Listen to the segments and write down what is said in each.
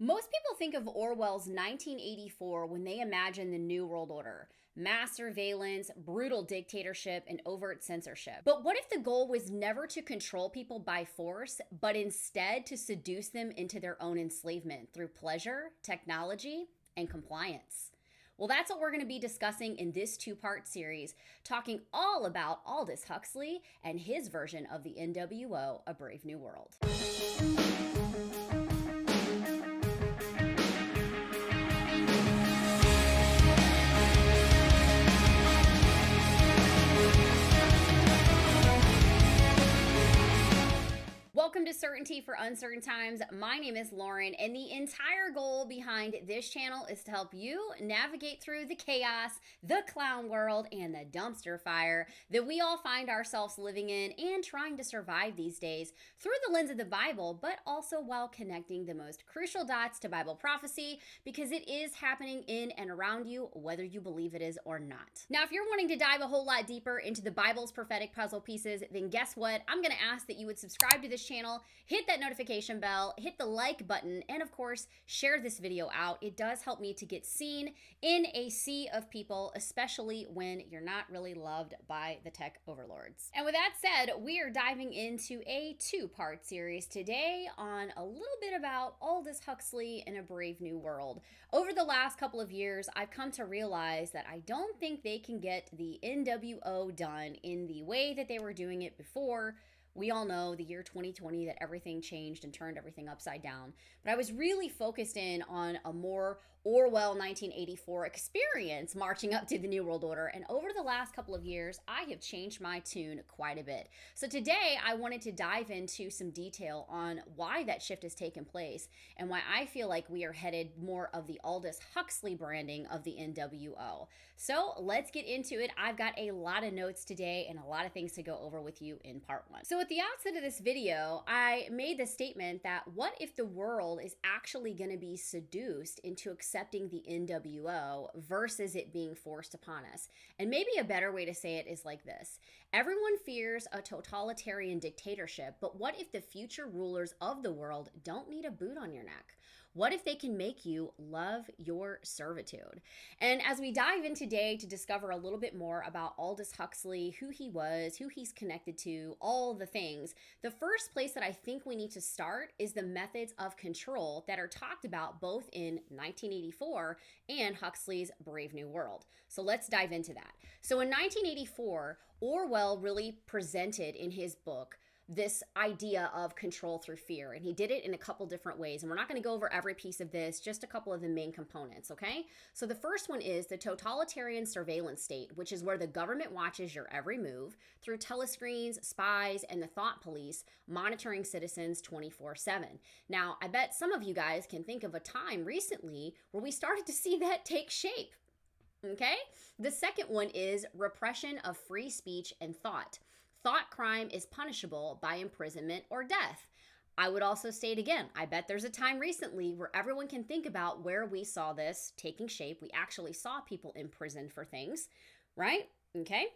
Most people think of Orwell's 1984 when they imagine the New World Order: mass surveillance, brutal dictatorship, and overt censorship. But what if the goal was never to control people by force, but instead to seduce them into their own enslavement through pleasure, technology, and compliance? Well, that's what we're going to be discussing in this two-part series, talking all about Aldous Huxley and his version of the NWO, A Brave New World. Welcome to Certainty for Uncertain Times. My name is Lauren, and the entire goal behind this channel is to help you navigate through the chaos, the clown world, and the dumpster fire that we all find ourselves living in and trying to survive these days through the lens of the Bible, but also while connecting the most crucial dots to Bible prophecy, because it is happening in and around you, whether you believe it is or not. Now, if you're wanting to dive a whole lot deeper into the Bible's prophetic puzzle pieces, then guess what? I'm going to ask that you would subscribe to this channel, hit that notification bell, hit the like button, and of course, share this video out. It does help me to get seen in a sea of people, especially when you're not really loved by the tech overlords. And with that said, we are diving into a two-part series today on a little bit about Aldous Huxley and A Brave New World. Over the last couple of years, I've come to realize that I don't think they can get the NWO done in the way that they were doing it before. We all know the year 2020 that everything changed and turned everything upside down. But I was really focused in on a more Orwell 1984 experience marching up to the New World Order. And over the last couple of years, I have changed my tune quite a bit. So today I wanted to dive into some detail on why that shift has taken place and why I feel like we are headed more of the Aldous Huxley branding of the NWO. So let's get into it. I've got a lot of notes today and a lot of things to go over with you in part one. So at the outset of this video, I made the statement that what if the world is actually going to be seduced into accepting the NWO versus it being forced upon us? And maybe a better way to say it is like this: everyone fears a totalitarian dictatorship, but what if the future rulers of the world don't need a boot on your neck? What if they can make you love your servitude? And as we dive in today to discover a little bit more about Aldous Huxley, who he was, who he's connected to, all the things, the first place that I think we need to start is the methods of control that are talked about both in 1984 and Huxley's Brave New World. So let's dive into that. So in 1984, Orwell really presented in his book this idea of control through fear. And he did it in a couple different ways. And we're not going to go over every piece of this, just a couple of the main components, okay? So the first one is the totalitarian surveillance state, which is where the government watches your every move through telescreens, spies, and the thought police monitoring citizens 24/7. Now, I bet some of you guys can think of a time recently where we started to see that take shape, okay? The second one is repression of free speech and thought. Thought crime is punishable by imprisonment or death. I would also state again, I bet there's a time recently where everyone can think about where we saw this taking shape. We actually saw people imprisoned for things, right? Okay,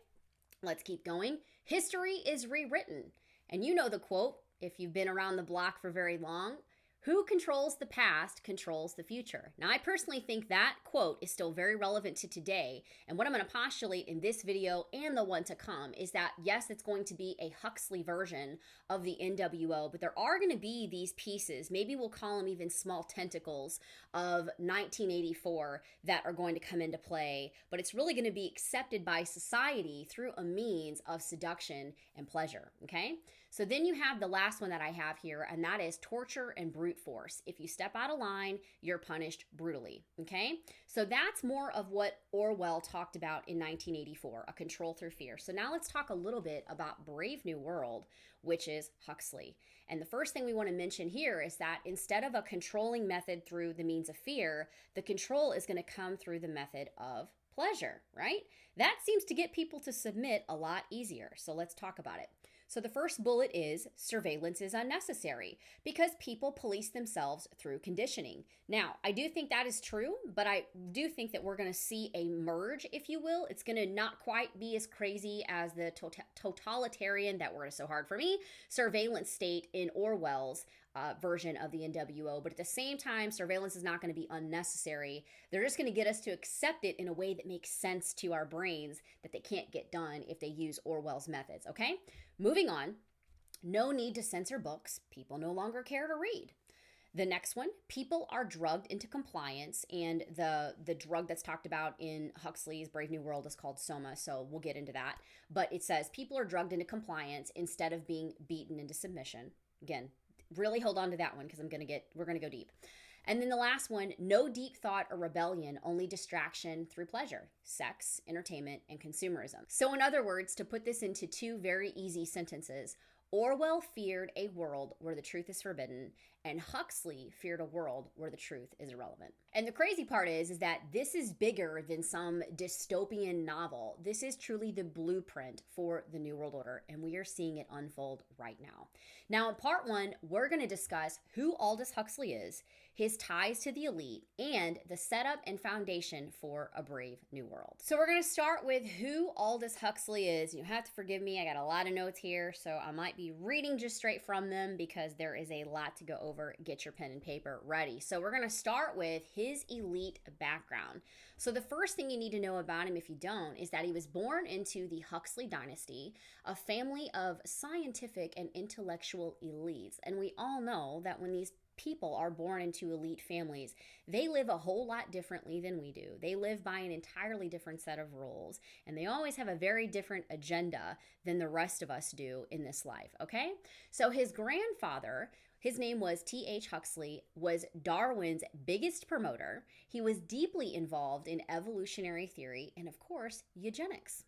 let's keep going. History is rewritten. And you know the quote, if you've been around the block for very long: who controls the past controls the future. Now, I personally think that quote is still very relevant to today. And what I'm going to postulate in this video and the one to come is that, yes, it's going to be a Huxley version of the NWO, but there are going to be these pieces, maybe we'll call them even small tentacles, of 1984 that are going to come into play. But it's really going to be accepted by society through a means of seduction and pleasure, okay? So then you have the last one that I have here, and that is torture and brute force. If you step out of line, you're punished brutally, okay? So that's more of what Orwell talked about in 1984, a control through fear. So now let's talk a little bit about Brave New World, which is Huxley. And the first thing we want to mention here is that instead of a controlling method through the means of fear, the control is going to come through the method of pleasure, right? That seems to get people to submit a lot easier. So let's talk about it. So the first bullet is surveillance is unnecessary because people police themselves through conditioning. Now, I do think that is true, but I do think that we're going to see a merge, if you will. It's going to not quite be as crazy as the totalitarian, that word is so hard for me, surveillance state in Orwell's version of the NWO. But at the same time, surveillance is not going to be unnecessary. They're just going to get us to accept it in a way that makes sense to our brains that they can't get done if they use Orwell's methods, okay? Moving on, no need to censor books. People no longer care to read. The next one, people are drugged into compliance, and the drug that's talked about in Huxley's Brave New World is called Soma, so we'll get into that. But it says people are drugged into compliance instead of being beaten into submission. Again, really hold on to that one because we're gonna go deep. And then the last one, no deep thought or rebellion, only distraction through pleasure, sex, entertainment, and consumerism. So in other words, to put this into two very easy sentences, Orwell feared a world where the truth is forbidden, and Huxley feared a world where the truth is irrelevant. And the crazy part is that this is bigger than some dystopian novel. This is truly the blueprint for the New World Order, and we are seeing it unfold right now. Now, in part one, we're going to discuss who Aldous Huxley is, his ties to the elite, and the setup and foundation for a brave new world. So we're going to start with who Aldous Huxley is. You have to forgive me, I got a lot of notes here, so I might be reading just straight from them because there is a lot to go over. Get your pen and paper ready. So we're going to start with his elite background. So the first thing you need to know about him, if you don't, is that he was born into the Huxley dynasty, a family of scientific and intellectual elites. And we all know that when these people are born into elite families, they live a whole lot differently than we do. They live by an entirely different set of rules, and they always have a very different agenda than the rest of us do in this life, okay? So his grandfather, his name was T.H. Huxley, was Darwin's biggest promoter. He was deeply involved in evolutionary theory and, of course, eugenics.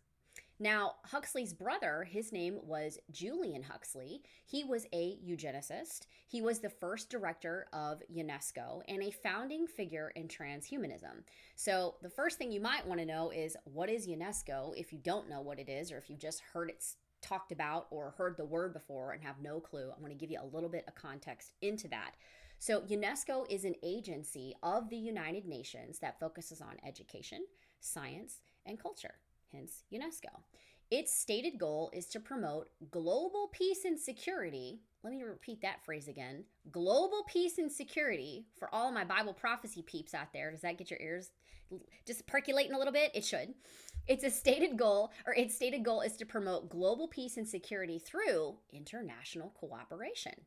Now, Huxley's brother, his name was Julian Huxley. He was a eugenicist. He was the first director of UNESCO and a founding figure in transhumanism. So the first thing you might want to know is, what is UNESCO? If you don't know what it is, or if you've just heard it talked about or heard the word before and have no clue, I'm going to give you a little bit of context into that. So UNESCO is an agency of the United Nations that focuses on education, science, and culture. Hence UNESCO. Its stated goal is to promote global peace and security. Let me repeat that phrase again. Global peace and security for all of my Bible prophecy peeps out there. Does that get your ears just percolating a little bit? It should. Its stated goal is to promote global peace and security through international cooperation.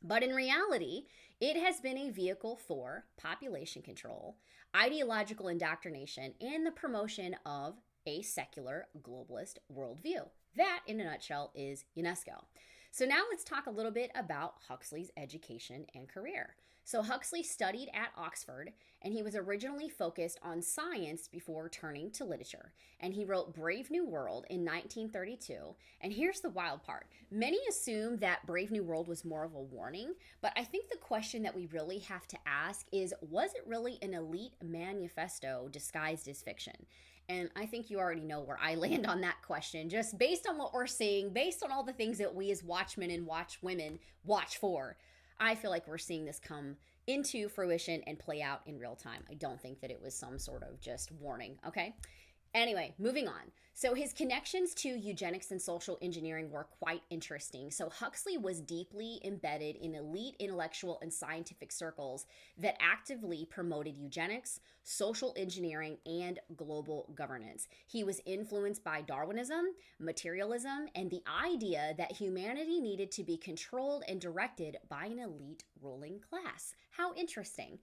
But in reality, it has been a vehicle for population control, ideological indoctrination, and the promotion of a secular globalist worldview. That, in a nutshell, is UNESCO. So now let's talk a little bit about Huxley's education and career. So Huxley studied at Oxford, and he was originally focused on science before turning to literature. And he wrote Brave New World in 1932. And here's the wild part. Many assume that Brave New World was more of a warning, but I think the question that we really have to ask is, was it really an elite manifesto disguised as fiction? And I think you already know where I land on that question. Just based on what we're seeing, based on all the things that we as watchmen and watchwomen watch for, I feel like we're seeing this come into fruition and play out in real time. I don't think that it was some sort of just warning, okay? Anyway, moving on. So his connections to eugenics and social engineering were quite interesting. So Huxley was deeply embedded in elite intellectual and scientific circles that actively promoted eugenics, social engineering, and global governance. He was influenced by Darwinism, materialism, and the idea that humanity needed to be controlled and directed by an elite ruling class. How interesting.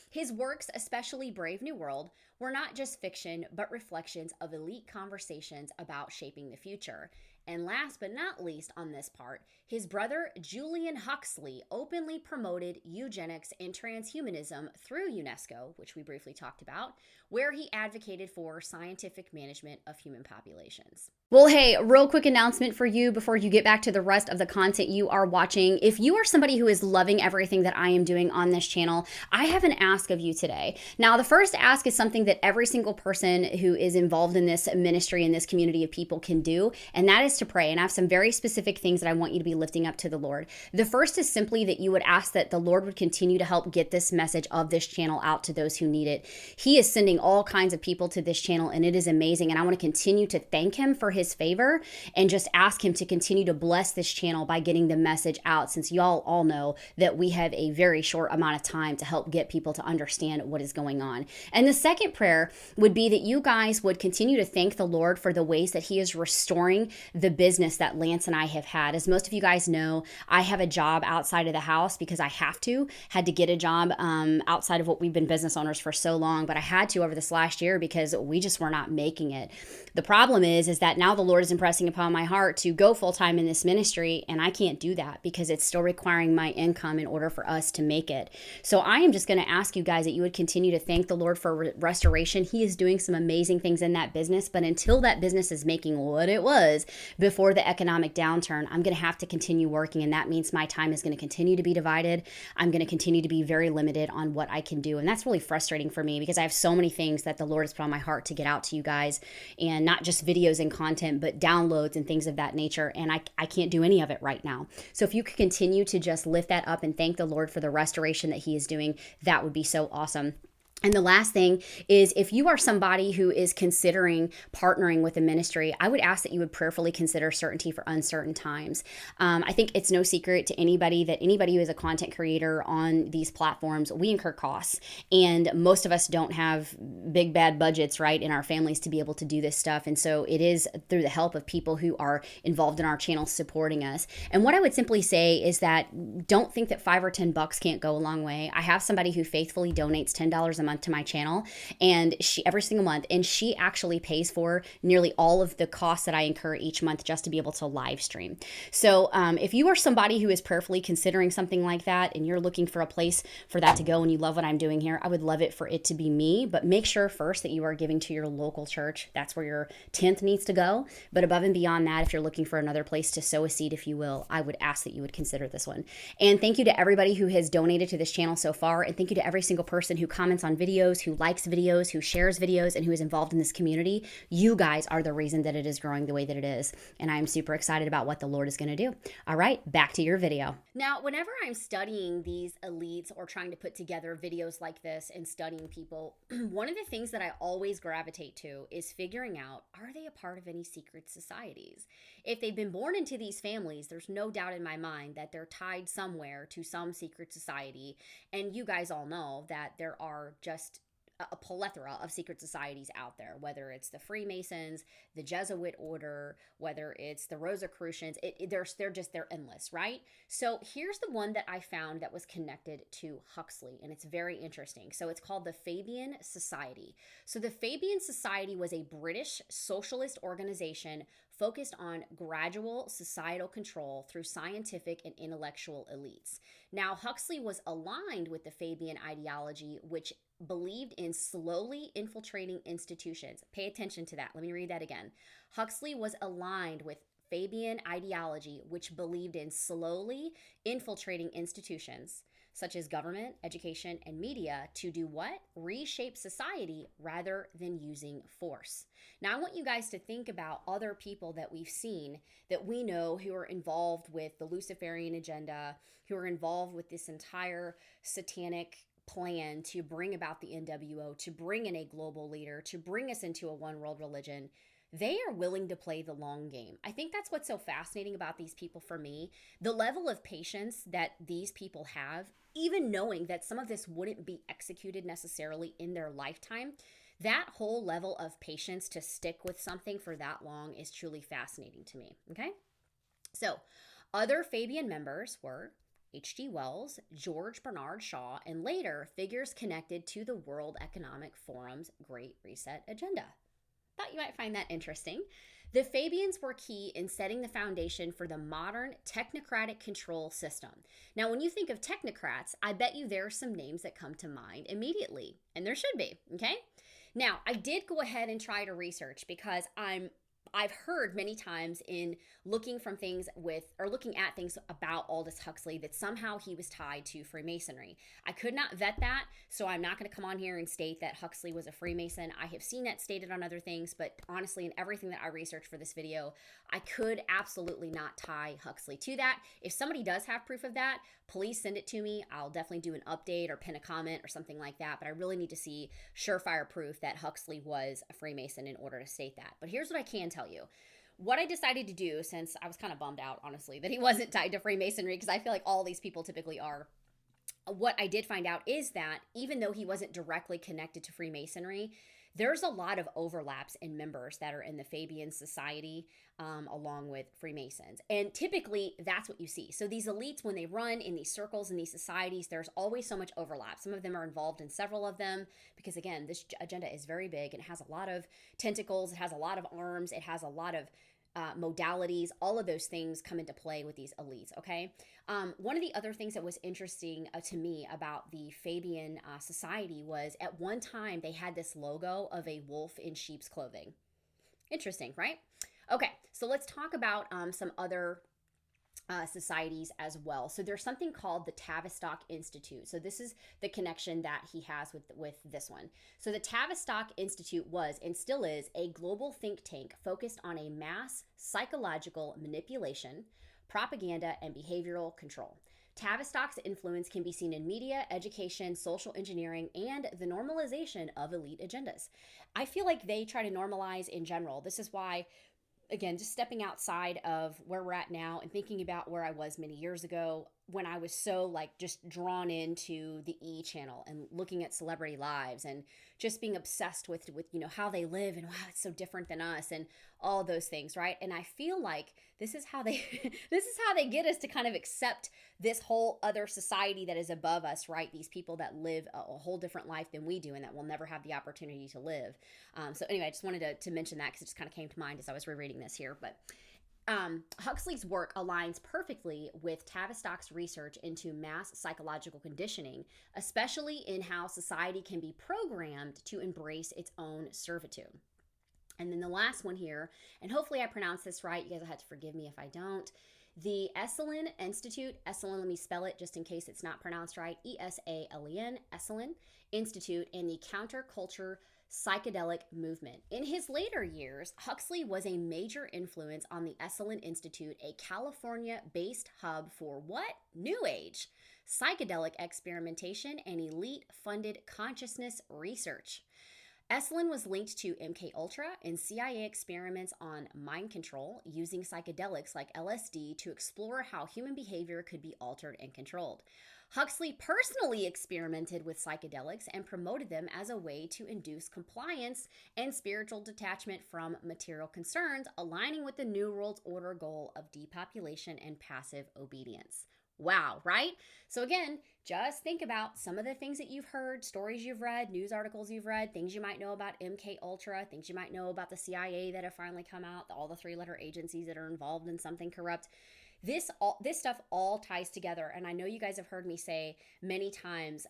His works, especially Brave New World, were not just fiction, but reflections of elite conversations about shaping the future. And last but not least on this part, his brother Julian Huxley openly promoted eugenics and transhumanism through UNESCO, which we briefly talked about, where he advocated for scientific management of human populations. Well, hey, real quick announcement for you before you get back to the rest of the content you are watching. If you are somebody who is loving everything that I am doing on this channel, I have an ask of you today. Now, the first ask is something that every single person who is involved in this ministry and this community of people can do, and that is to pray. And I have some very specific things that I want you to be lifting up to the Lord. The first is simply that you would ask that the Lord would continue to help get this message of this channel out to those who need it. He is sending all kinds of people to this channel, and it is amazing. And I want to continue to thank him for his favor and just ask him to continue to bless this channel by getting the message out, since y'all all know that we have a very short amount of time to help get people to understand what is going on. And the second prayer would be that you guys would continue to thank the Lord for the ways that he is restoring the business that Lance and I have had. As most of you guys know, I have a job outside of the house because I had to get a job outside of what we've been business owners for so long, but I had to over this last year because we just were not making it. The problem is that now the Lord is impressing upon my heart to go full-time in this ministry, and I can't do that because it's still requiring my income in order for us to make it. So I am just going to ask you guys that you would continue to thank the Lord for restoration. He is doing some amazing things in that business, but until that business is making what it was before the economic downturn, I'm going to have to continue working, and that means my time is going to continue to be divided. I'm going to continue to be very limited on what I can do, and that's really frustrating for me because I have so many things that the Lord has put on my heart to get out to you guys, and not just videos and content, but downloads and things of that nature, and I can't do any of it right now. So if you could continue to just lift that up and thank the Lord for the restoration that he is doing, that would be so awesome. And the last thing is, if you are somebody who is considering partnering with a ministry, I would ask that you would prayerfully consider certainty for uncertain times. I think it's no secret to anybody that anybody who is a content creator on these platforms, we incur costs. And most of us don't have big, bad budgets, right, in our families to be able to do this stuff. And so it is through the help of people who are involved in our channel supporting us. And what I would simply say is that don't think that $5 or $10 can't go a long way. I have somebody who faithfully donates $10 a month to my channel, and she every single month, and she actually pays for nearly all of the costs that I incur each month just to be able to live stream. So if you are somebody who is prayerfully considering something like that and you're looking for a place for that to go and you love what I'm doing here, I would love it for it to be me, but make sure first that you are giving to your local church. That's where your 10th needs to go. But above and beyond that, if you're looking for another place to sow a seed, if you will, I would ask that you would consider this one. And thank you to everybody who has donated to this channel so far, and thank you to every single person who comments on videos, who likes videos, who shares videos, and who is involved in this community. You guys are the reason that it is growing the way that it is, and I'm super excited about what the Lord is going to do. All right, back to your video. Now, whenever I'm studying these elites or trying to put together videos like this and studying people, one of the things that I always gravitate to is figuring out, are they a part of any secret societies? If they've been born into these families, there's no doubt in my mind that they're tied somewhere to some secret society. And you guys all know that there are just a plethora of secret societies out there, whether it's the Freemasons, the Jesuit order, whether it's the Rosicrucians, they're endless, right? So here's the one that I found that was connected to Huxley, and it's very interesting. So it's called the Fabian Society. So the Fabian Society was a British socialist organization focused on gradual societal control through scientific and intellectual elites. Now, Huxley was aligned with the Fabian ideology, which believed in slowly infiltrating institutions. Pay attention to that. Let me read that again. Huxley was aligned with Fabian ideology, which believed in slowly infiltrating institutions such as government, education, and media to do what? Reshape society rather than using force. Now, I want you guys to think about other people that we've seen that we know who are involved with the Luciferian agenda, who are involved with this entire satanic plan to bring about the NWO, to bring in a global leader, to bring us into a one world religion. They are willing to play the long game. I think that's what's so fascinating about these people for me. The level of patience that these people have, even knowing that some of this wouldn't be executed necessarily in their lifetime, that whole level of patience to stick with something for that long is truly fascinating to me, okay? So, other Fabian members were H.G. Wells, George Bernard Shaw, and later figures connected to the World Economic Forum's Great Reset agenda. Thought you might find that interesting. The Fabians were key in setting the foundation for the modern technocratic control system. Now, when you think of technocrats, I bet you there are some names that come to mind immediately, and there should be, okay? Now, I did go ahead and try to research because I'm I've heard many times in looking at things about Aldous Huxley that somehow he was tied to Freemasonry. I could not vet that, so I'm not going to come on here and state that Huxley was a Freemason. I have seen that stated on other things, but honestly, in everything that I researched for this video, I could absolutely not tie Huxley to that. If somebody does have proof of that, please send it to me. I'll definitely do an update or pin a comment or something like that, but I really need to see surefire proof that Huxley was a Freemason in order to state that. But here's what I can tell you. What I decided to do, since I was kind of bummed out, honestly, that he wasn't tied to Freemasonry, because I feel like all these people typically are, what I did find out is that even though he wasn't directly connected to Freemasonry, there's a lot of overlaps in members that are in the Fabian Society along with Freemasons. And typically that's what you see. So these elites, when they run in these circles and these societies, there's always so much overlap. Some of them are involved in several of them because, again, this agenda is very big and it has a lot of tentacles. It has a lot of arms. It has a lot of modalities. All of those things come into play with these elites, okay? One of the other things that was interesting to me about the Fabian Society was at one time they had this logo of a wolf in sheep's clothing. Interesting, right? Okay, so let's talk about some other societies as well. So there's something called the Tavistock Institute. So this is the connection that he has with this one. So the Tavistock Institute was and still is a global think tank focused on a mass psychological manipulation, propaganda, and behavioral control. Tavistock's influence can be seen in media, education, social engineering, and the normalization of elite agendas. I feel like they try to normalize in general. This is why, again, just stepping outside of where we're at now and thinking about where I was many years ago when I was so like just drawn into the E channel and looking at celebrity lives and just being obsessed with you know how they live and wow, it's so different than us and all those things, right? And I feel like this is how they this is how they get us to kind of accept this whole other society that is above us, right? These people that live a whole different life than we do and that will never have the opportunity to live. So anyway, I just wanted to mention that because it just kind of came to mind as I was rereading this here. But Huxley's work aligns perfectly with Tavistock's research into mass psychological conditioning, especially in how society can be programmed to embrace its own servitude. And then the last one here, and hopefully I pronounce this right, you guys will have to forgive me if I don't. The Esalen Institute, Esalen, let me spell it just in case it's not pronounced right, Esalen, Esalen Institute, and the Counterculture Psychedelic Movement. In his later years, Huxley was a major influence on the Esalen Institute, a California-based hub for what? New Age, psychedelic experimentation, and elite-funded consciousness research. Esalen was linked to MKUltra and CIA experiments on mind control using psychedelics like LSD to explore how human behavior could be altered and controlled. Huxley personally experimented with psychedelics and promoted them as a way to induce compliance and spiritual detachment from material concerns, aligning with the New World Order goal of depopulation and passive obedience. Wow, right? So again, just think about some of the things that you've heard, stories you've read, news articles you've read, things you might know about MKUltra, things you might know about the CIA that have finally come out, all the three-letter agencies that are involved in something corrupt. This stuff all ties together, and I know you guys have heard me say many times,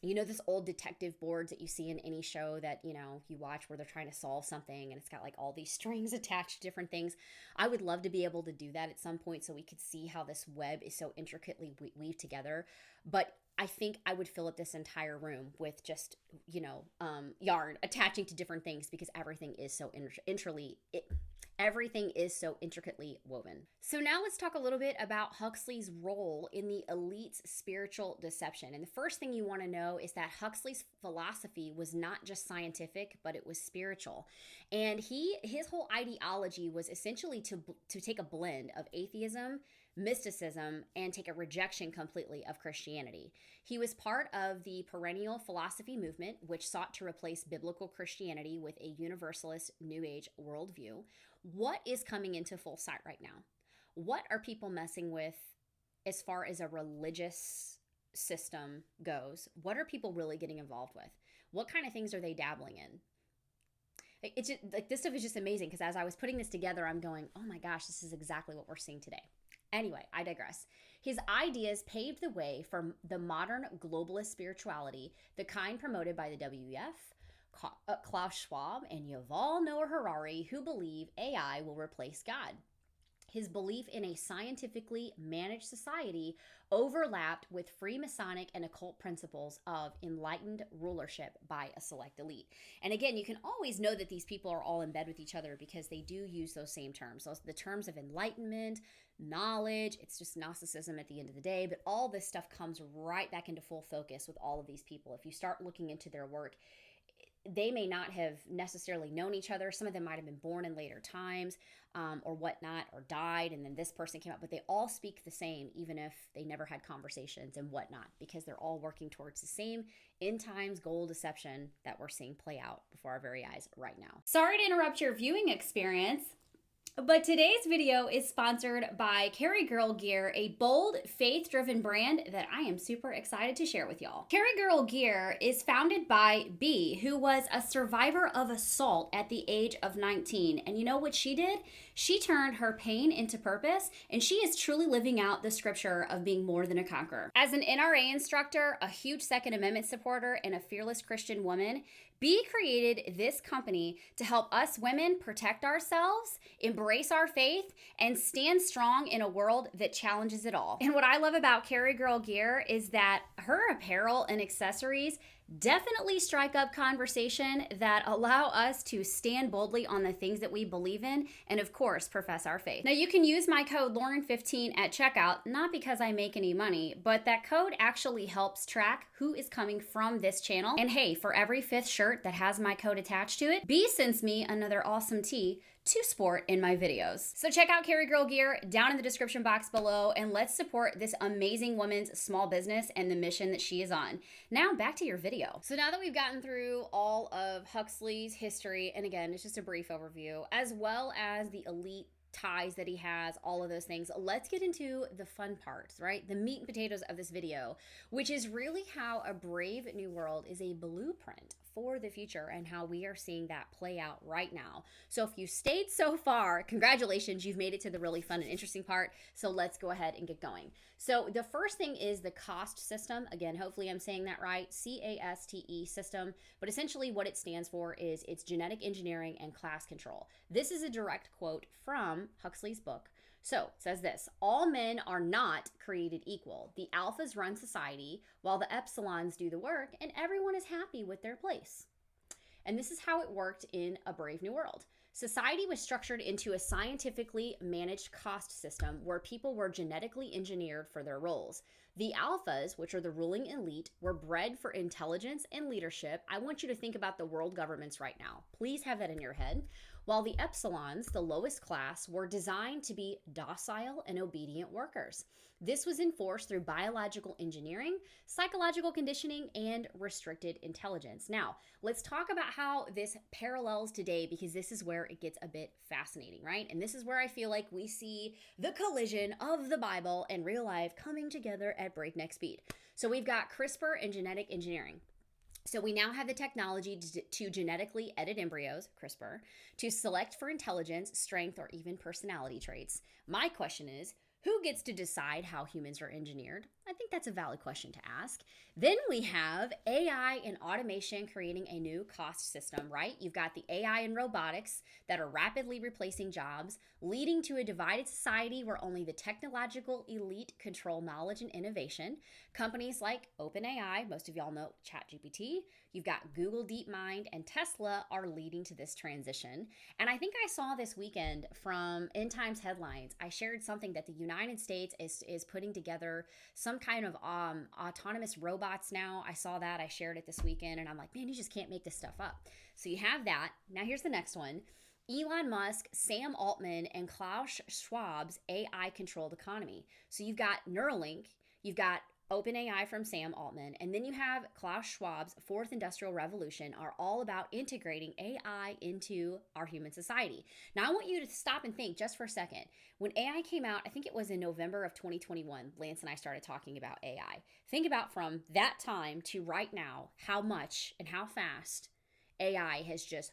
you know, this old detective boards that you see in any show that, you know, you watch where they're trying to solve something and it's got like all these strings attached to different things. I would love to be able to do that at some point so we could see how this web is so intricately weaved together. But I think I would fill up this entire room with just, you know, yarn attaching to different things because everything is so everything is so intricately woven. So now let's talk a little bit about Huxley's role in the elite's spiritual deception. And the first thing you want to know is that Huxley's philosophy was not just scientific, but it was spiritual. And his whole ideology was essentially to take a blend of atheism, mysticism, and take a rejection completely of Christianity. He was part of the perennial philosophy movement, which sought to replace biblical Christianity with a universalist New Age worldview. What is coming into full sight right now? What are people messing with as far as a religious system goes? What are people really getting involved with? What kind of things are they dabbling in? It's just, like, this stuff is just amazing because as I was putting this together, I'm going, oh my gosh, this is exactly what we're seeing today. Anyway, I digress. His ideas paved the way for the modern globalist spirituality, the kind promoted by the WEF, Klaus Schwab and Yuval Noah Harari, who believe AI will replace God. His belief in a scientifically managed society overlapped with Freemasonic and occult principles of enlightened rulership by a select elite. And again, you can always know that these people are all in bed with each other because they do use those same terms. Those the terms of enlightenment, knowledge, it's just Gnosticism at the end of the day, but all this stuff comes right back into full focus with all of these people. If you start looking into their work, they may not have necessarily known each other. Some of them might have been born in later times or whatnot, or died, and then this person came up, but they all speak the same, even if they never had conversations and whatnot, because they're all working towards the same end times goal deception that we're seeing play out before our very eyes right now. Sorry to interrupt your viewing experience, but today's video is sponsored by Carry Girl Gear, a bold, faith-driven brand that I am super excited to share with y'all. Carry Girl Gear is founded by B, who was a survivor of assault at the age of 19. And you know what she did? She turned her pain into purpose, and she is truly living out the scripture of being more than a conqueror. As an NRA instructor, a huge Second Amendment supporter, and a fearless Christian woman, B created this company to help us women protect ourselves, embrace our faith, and stand strong in a world that challenges it all. And what I love about Carry Girl Gear is that her apparel and accessories definitely strike up conversation that allow us to stand boldly on the things that we believe in and, of course, profess our faith. Now, you can use my code Lauren15 at checkout, not because I make any money, but that code actually helps track who is coming from this channel. And hey, for every 5th shirt that has my code attached to it, B sends me another awesome tee to sport in my videos. So check out Carry Girl Gear down in the description box below, and let's support this amazing woman's small business and the mission that she is on. Now back to your video. So now that we've gotten through all of Huxley's history, and again, it's just a brief overview, as well as the elite ties that he has, all of those things, let's get into the fun parts, right? The meat and potatoes of this video, which is really how a brave new world is a blueprint for the future and how we are seeing that play out right now. So if you stayed so far, congratulations, you've made it to the really fun and interesting part. So let's go ahead and get going. So the first thing is the cost system. Again, hopefully I'm saying that right, CASTE system, but essentially what it stands for is it's genetic engineering and class control. This is a direct quote from Huxley's book. So it says this: all men are not created equal. The alphas run society while the epsilons do the work, and everyone is happy with their place. And this is how it worked in A Brave New World. Society was structured into a scientifically managed cost system where people were genetically engineered for their roles. The alphas, which are the ruling elite, were bred for intelligence and leadership. I want you to think about the world governments right now. Please have that in your head. While the epsilons, the lowest class, were designed to be docile and obedient workers. This was enforced through biological engineering, psychological conditioning, and restricted intelligence. Now, let's talk about how this parallels today, because this is where it gets a bit fascinating, right? And this is where I feel like we see the collision of the Bible and real life coming together at breakneck speed. So we've got CRISPR and genetic engineering. So we now have the technology to genetically edit embryos, CRISPR, to select for intelligence, strength, or even personality traits. My question is, who gets to decide how humans are engineered? I think that's a valid question to ask. Then we have AI and automation creating a new cost system, right? You've got the AI and robotics that are rapidly replacing jobs, leading to a divided society where only the technological elite control knowledge and innovation. Companies like OpenAI, most of y'all know ChatGPT, you've got Google DeepMind, and Tesla are leading to this transition. And I think I saw this weekend from End Times headlines, I shared something that the United States is putting together some kind of autonomous robots now. I saw that, I shared it this weekend, and I'm like, man, you just can't make this stuff up. So you have that. Now here's the next one. Elon Musk, Sam Altman, and Klaus Schwab's AI-controlled economy. So you've got Neuralink, you've got OpenAI from Sam Altman, and then you have Klaus Schwab's Fourth Industrial Revolution are all about integrating AI into our human society. Now, I want you to stop and think just for a second. When AI came out, I think it was in November of 2021, Lance and I started talking about AI. Think about from that time to right now, how much and how fast AI has just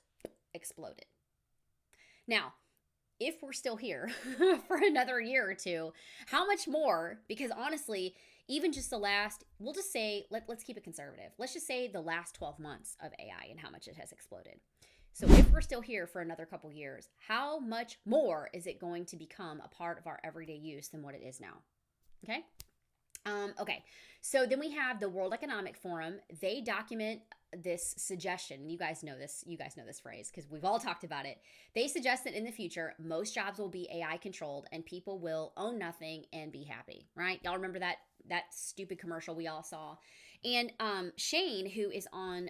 exploded. Now, if we're still here for another year or two, how much more? Because honestly, even just the last, we'll just say, let's keep it conservative. Let's just say the last 12 months of AI and how much it has exploded. So if we're still here for another couple years, how much more is it going to become a part of our everyday use than what it is now? Okay. Okay. So then we have the World Economic Forum. They document this suggestion. You guys know this phrase because we've all talked about it. They suggest that in the future, most jobs will be AI controlled and people will own nothing and be happy, right? Y'all remember that stupid commercial we all saw? And Shane, who is on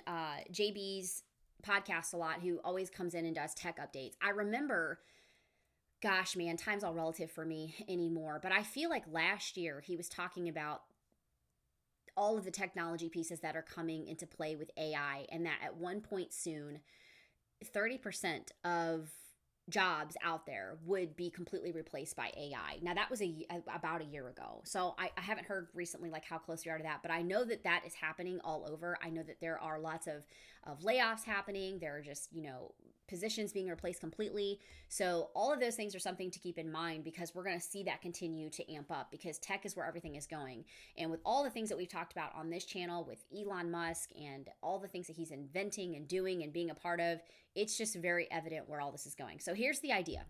JB's podcast a lot, who always comes in and does tech updates. I remember, gosh, man, time's all relative for me anymore, but I feel like last year he was talking about all of the technology pieces that are coming into play with AI, and that at one point soon, 30% of jobs out there would be completely replaced by AI. Now that was about a year ago. So I haven't heard recently like how close we are to that, but I know that is happening all over. I know that there are lots of layoffs happening. There are just, positions being replaced completely. So all of those things are something to keep in mind because we're going to see that continue to amp up because tech is where everything is going. And with all the things that we've talked about on this channel with Elon Musk and all the things that he's inventing and doing and being a part of, it's just very evident where all this is going. So here's the idea.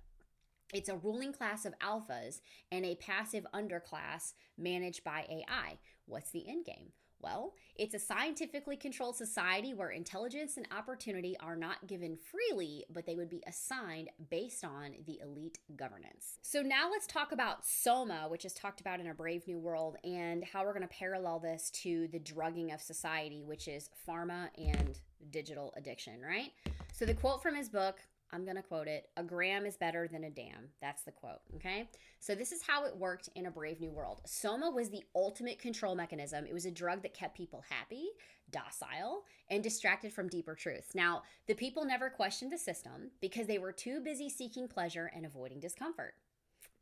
It's a ruling class of alphas and a passive underclass managed by AI. What's the end game? Well, it's a scientifically controlled society where intelligence and opportunity are not given freely, but they would be assigned based on the elite governance. So now let's talk about Soma, which is talked about in A Brave New World, and how we're going to parallel this to the drugging of society, which is pharma and digital addiction, right? So the quote from his book, I'm going to quote it, "A gram is better than a dam." That's the quote, okay? So this is how it worked in A Brave New World. Soma was the ultimate control mechanism. It was a drug that kept people happy, docile, and distracted from deeper truths. Now, the people never questioned the system because they were too busy seeking pleasure and avoiding discomfort.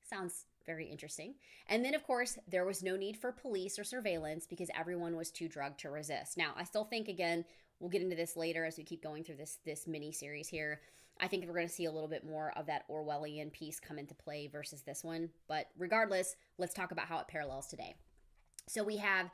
Sounds very interesting. And then, of course, there was no need for police or surveillance because everyone was too drugged to resist. Now, I still think, again, we'll get into this later as we keep going through this mini series here. I think we're going to see a little bit more of that Orwellian piece come into play versus this one. But regardless, let's talk about how it parallels today. So we have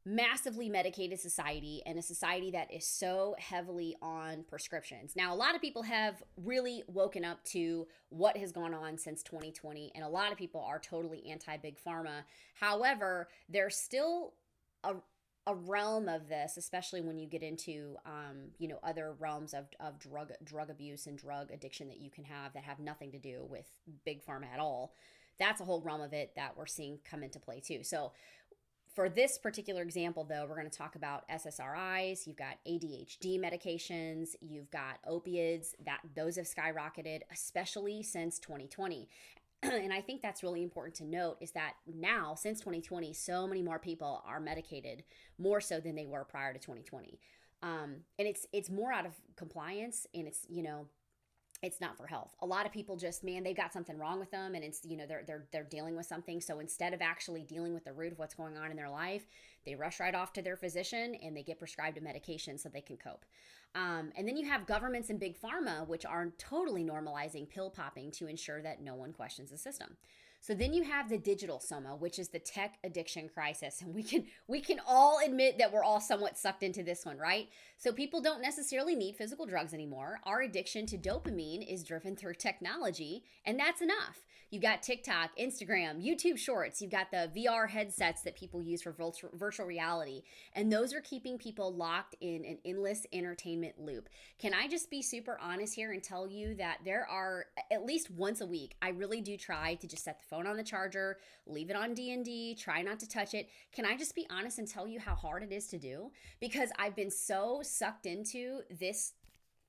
massively medicated society and a society that is so heavily on prescriptions. Now, a lot of people have really woken up to what has gone on since 2020, and a lot of people are totally anti-big pharma. However, there's still a realm of this, especially when you get into, other realms of drug abuse and drug addiction that you can have that have nothing to do with big pharma at all. That's a whole realm of it that we're seeing come into play too. So for this particular example, though, we're going to talk about SSRIs. You've got ADHD medications. You've got opiates. Those have skyrocketed, especially since 2020. And I think that's really important to note is that now, since 2020, so many more people are medicated, more so than they were prior to 2020. And it's more out of compliance, and it's not for health. A lot of people just, they've got something wrong with them, and it's, they're dealing with something. So instead of actually dealing with the root of what's going on in their life, they rush right off to their physician and they get prescribed a medication so they can cope. And then you have governments and big pharma, which are totally normalizing pill popping to ensure that no one questions the system. So then you have the digital Soma, which is the tech addiction crisis. And we can all admit that we're all somewhat sucked into this one, right? So people don't necessarily need physical drugs anymore. Our addiction to dopamine is driven through technology, and that's enough. You've got TikTok, Instagram, YouTube Shorts. You've got the VR headsets that people use for virtual reality. And those are keeping people locked in an endless entertainment loop. Can I just be super honest here and tell you that there are, at least once a week, I really do try to just set the phone on the charger, leave it on D&D, try not to touch it. Can I just be honest and tell you how hard it is to do? Because I've been so sucked into this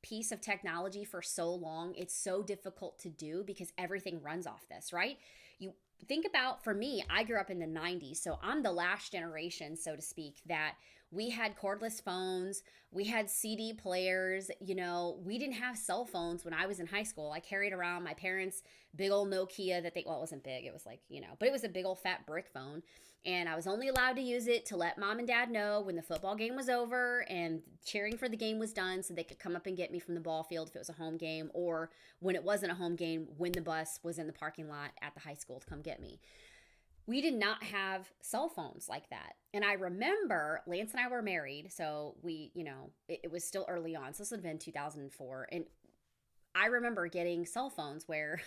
piece of technology for so long. It's so difficult to do because everything runs off this, right? You think about, for me, I grew up in the 90s, so I'm the last generation, so to speak, that we had cordless phones, we had CD players, we didn't have cell phones when I was in high school. I carried around my parents' big old Nokia that it wasn't big, it was like, but it was a big old fat brick phone. And I was only allowed to use it to let mom and dad know when the football game was over and cheering for the game was done so they could come up and get me from the ball field if it was a home game, or when it wasn't a home game, when the bus was in the parking lot at the high school to come get me. we did not have cell phones like that. And I remember Lance and I were married. So we, it was still early on. So this would have been 2004. And I remember getting cell phones where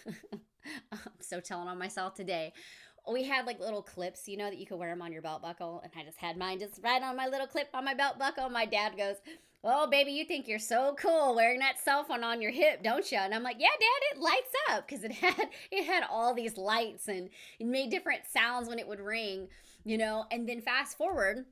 I'm so telling on myself today. We had like little clips, that you could wear them on your belt buckle. And I just had mine just right on my little clip on my belt buckle. My dad goes, "Oh, baby, you think you're so cool wearing that cell phone on your hip, don't you?" And I'm like, "Yeah, Dad, it lights up," because it had all these lights and it made different sounds when it would ring, And then fast forward,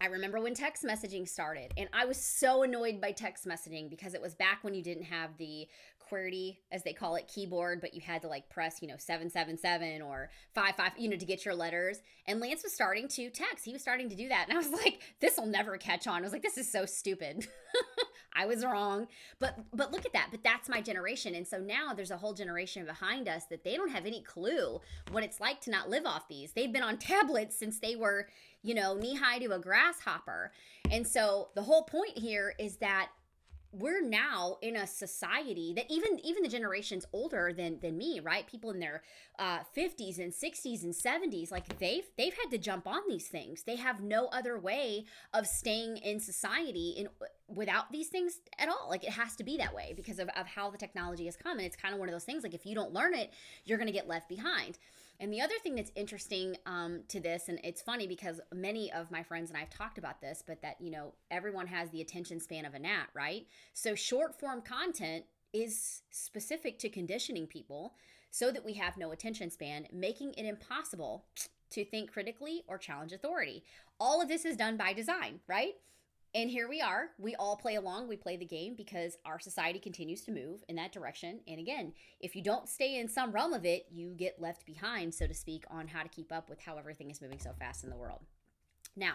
I remember when text messaging started, and I was so annoyed by text messaging because it was back when you didn't have the QWERTY, as they call it, keyboard, but you had to like press, 777 or 55, to get your letters. And Lance was starting to text. He was starting to do that. And I was like, this will never catch on. I was like, this is so stupid. I was wrong. But look at that. But that's my generation. And so now there's a whole generation behind us that they don't have any clue what it's like to not live off these. They've been on tablets since they were, knee high to a grasshopper. And so the whole point here is that we're now in a society that even the generations older than me, right? People in their 50s and 60s and 70s, like they've had to jump on these things. They have no other way of staying in society without these things at all. Like it has to be that way because of how the technology has come. And it's kind of one of those things, like if you don't learn it, you're going to get left behind. And the other thing that's interesting to this, and it's funny because many of my friends and I have talked about this, but that, everyone has the attention span of a gnat, right? So short form content is specific to conditioning people so that we have no attention span, making it impossible to think critically or challenge authority. All of this is done by design, right? And here we are. We all play along. We play the game because our society continues to move in that direction. And again, if you don't stay in some realm of it, you get left behind, so to speak, on how to keep up with how everything is moving so fast in the world. Now,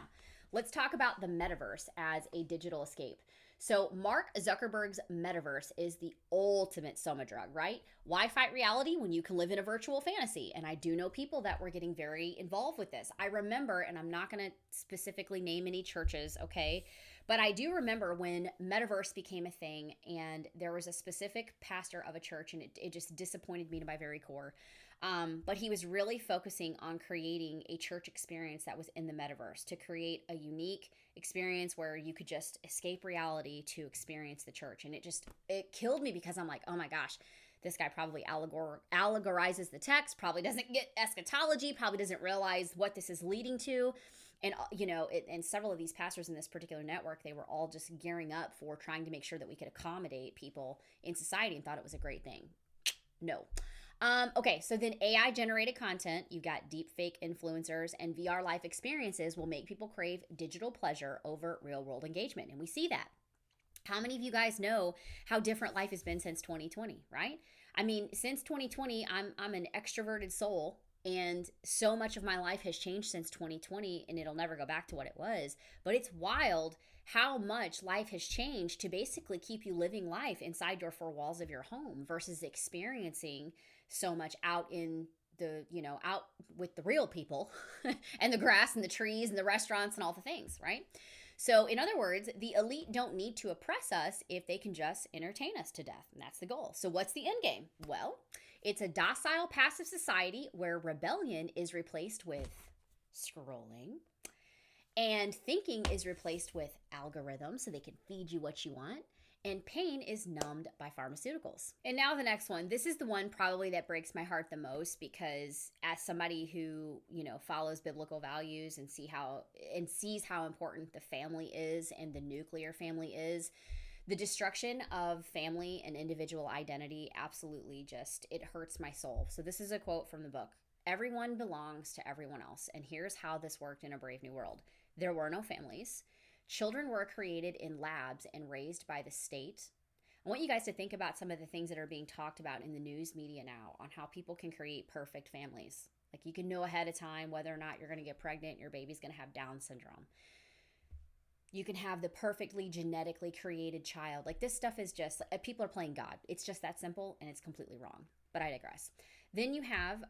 let's talk about the metaverse as a digital escape. So Mark Zuckerberg's metaverse is the ultimate soma drug, right? Why fight reality when you can live in a virtual fantasy? And I do know people that were getting very involved with this. I remember, and I'm not going to specifically name any churches, okay? But I do remember when metaverse became a thing and there was a specific pastor of a church, and it just disappointed me to my very core. But he was really focusing on creating a church experience that was in the metaverse, to create a unique experience where you could just escape reality to experience the church. And it killed me because I'm like, oh my gosh, this guy probably allegorizes the text, probably doesn't get eschatology, probably doesn't realize what this is leading to. And, and several of these pastors in this particular network, they were all just gearing up for trying to make sure that we could accommodate people in society and thought it was a great thing. No. Okay, so then AI generated content, you've got deep fake influencers, and VR life experiences will make people crave digital pleasure over real world engagement. And we see that. How many of you guys know how different life has been since 2020, right? I mean, since 2020, I'm an extroverted soul, and so much of my life has changed since 2020, and it'll never go back to what it was. But it's wild how much life has changed to basically keep you living life inside your four walls of your home versus experiencing so much out in the, out with the real people and the grass and the trees and the restaurants and all the things, right? So in other words, the elite don't need to oppress us if they can just entertain us to death. And that's the goal. So what's the end game? Well, it's a docile, passive society where rebellion is replaced with scrolling, and thinking is replaced with algorithms so they can feed you what you want, and pain is numbed by pharmaceuticals. And now the next one. This is the one probably that breaks my heart the most, because as somebody who, follows biblical values and sees how important the family is and the nuclear family is, the destruction of family and individual identity absolutely it hurts my soul. So this is a quote from the book. Everyone belongs to everyone else. And here's how this worked in A Brave New World. There were no families. Children were created in labs and raised by the state. I want you guys to think about some of the things that are being talked about in the news media now on how people can create perfect families. Like you can know ahead of time whether or not you're going to get pregnant, your baby's going to have Down syndrome. You can have the perfectly genetically created child. Like this stuff is just, people are playing God. It's just that simple, and it's completely wrong. But I digress. Then you have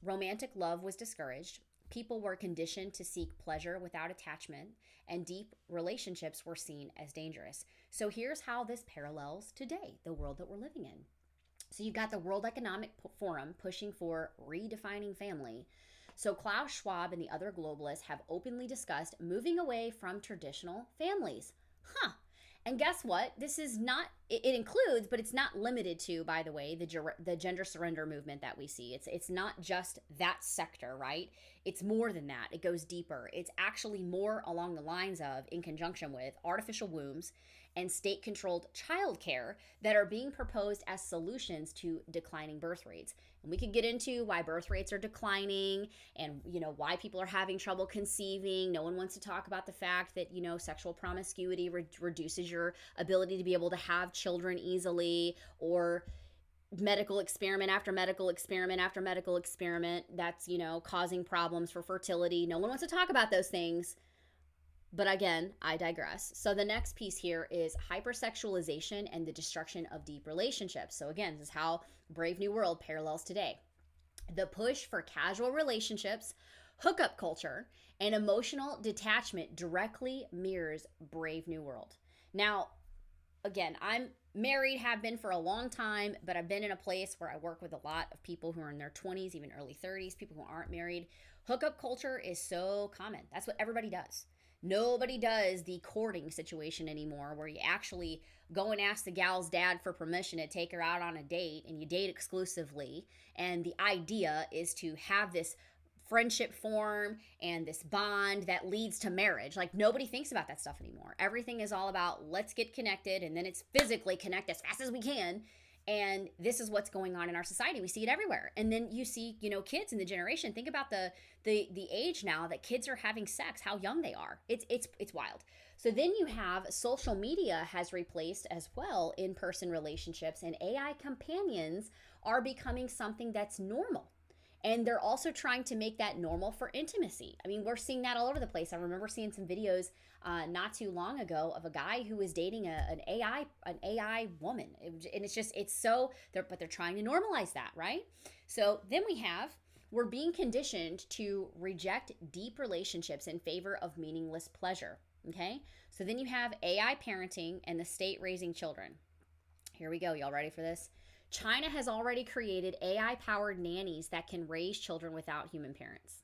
romantic love was discouraged. People were conditioned to seek pleasure without attachment, and deep relationships were seen as dangerous. So here's how this parallels today, the world that we're living in. So you've got the World Economic Forum pushing for redefining family. So Klaus Schwab and the other globalists have openly discussed moving away from traditional families. Huh. And guess what? This is not, it includes, but it's not limited to, by the way, the gender surrender movement that we see. It's not just that sector, right? It's more than that. It goes deeper. It's actually more along the lines of, in conjunction with, artificial wombs and state-controlled childcare that are being proposed as solutions to declining birth rates. And we could get into why birth rates are declining and, why people are having trouble conceiving. No one wants to talk about the fact that, sexual promiscuity reduces your ability to be able to have children easily, or medical experiment after medical experiment after medical experiment that's, causing problems for fertility. No one wants to talk about those things. But again, I digress. So the next piece here is hypersexualization and the destruction of deep relationships. So again, this is how Brave New World parallels today. The push for casual relationships, hookup culture, and emotional detachment directly mirrors Brave New World. Now, again, I'm married, have been for a long time, but I've been in a place where I work with a lot of people who are in their 20s, even early 30s, people who aren't married. Hookup culture is so common. That's what everybody does. Nobody does the courting situation anymore where you actually go and ask the gal's dad for permission to take her out on a date and you date exclusively. And the idea is to have this friendship form and this bond that leads to marriage. Like, nobody thinks about that stuff anymore. Everything is all about let's get connected, and then it's physically connect as fast as we can. And this is what's going on in our society. We see it everywhere. And then you see, kids in the generation. Think about the age now that kids are having sex, how young they are. It's wild. So then you have social media has replaced as well in-person relationships, and AI companions are becoming something that's normal. And they're also trying to make that normal for intimacy. I mean, we're seeing that all over the place. I remember seeing some videos not too long ago of a guy who was dating an AI woman. And but they're trying to normalize that, right? So then we're being conditioned to reject deep relationships in favor of meaningless pleasure, okay? So then you have AI parenting and the state raising children. Here we go. Y'all ready for this? China has already created AI-powered nannies that can raise children without human parents.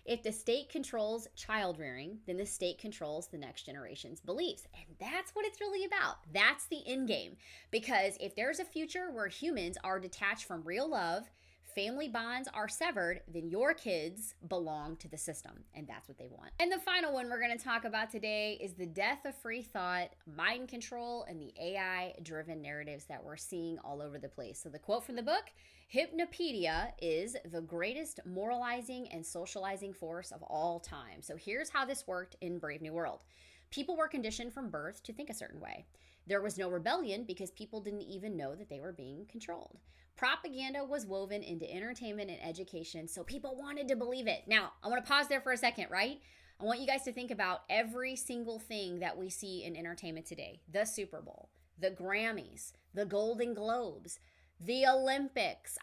If the state controls child rearing, then the state controls the next generation's beliefs. And that's what it's really about. That's the end game. Because if there's a future where humans are detached from real love, family bonds are severed, then your kids belong to the system, and that's what they want. And the final one we're going to talk about today is the death of free thought, mind control, and the AI-driven narratives that we're seeing all over the place. So the quote from the book, Hypnopedia is the greatest moralizing and socializing force of all time. So here's how this worked in Brave New World. People were conditioned from birth to think a certain way. There was no rebellion because people didn't even know that they were being controlled. Propaganda was woven into entertainment and education, so people wanted to believe it. Now, I want to pause there for a second, right? I want you guys to think about every single thing that we see in entertainment today. The Super Bowl, the Grammys, the Golden Globes, the Olympics,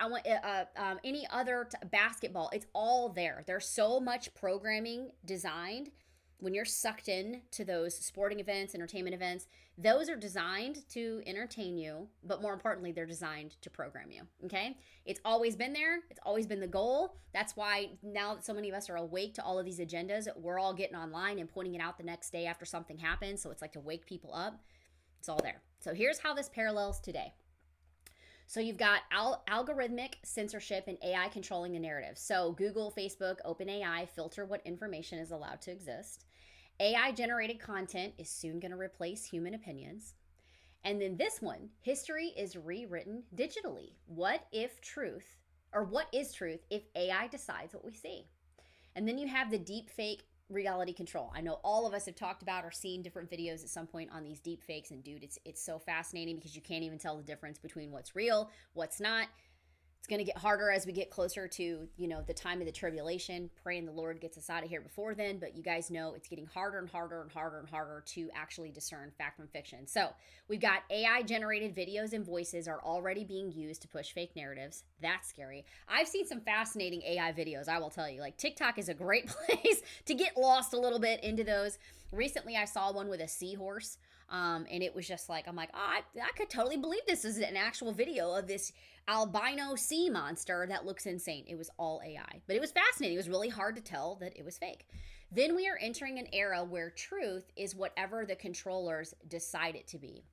any other basketball. It's all there. There's so much programming designed. When you're sucked in to those sporting events, entertainment events, those are designed to entertain you, but more importantly, they're designed to program you, okay? It's always been there. It's always been the goal. That's why now that so many of us are awake to all of these agendas, we're all getting online and pointing it out the next day after something happens. So it's like to wake people up. It's all there. So here's how this parallels today. So you've got algorithmic censorship and AI controlling the narrative. So Google, Facebook, OpenAI filter what information is allowed to exist. AI-generated content is soon going to replace human opinions. And then this one, history is rewritten digitally. What is truth if AI decides what we see? And then you have the deep fake reality control. I know all of us have talked about or seen different videos at some point on these deep fakes, and dude, it's so fascinating because you can't even tell the difference between what's real, what's not. It's going to get harder as we get closer to, the time of the tribulation. Praying the Lord gets us out of here before then, but you guys know it's getting harder and harder and harder and harder to actually discern fact from fiction. So we've got AI-generated videos and voices are already being used to push fake narratives. That's scary. I've seen some fascinating AI videos, I will tell you. Like, TikTok is a great place to get lost a little bit into those. Recently, I saw one with a seahorse, and it was just like, I'm like, oh, I could totally believe this is an actual video of this albino sea monster that looks insane. It was all AI, but it was fascinating. It was really hard to tell that it was fake. Then we are entering an era where truth is whatever the controllers decide it to be.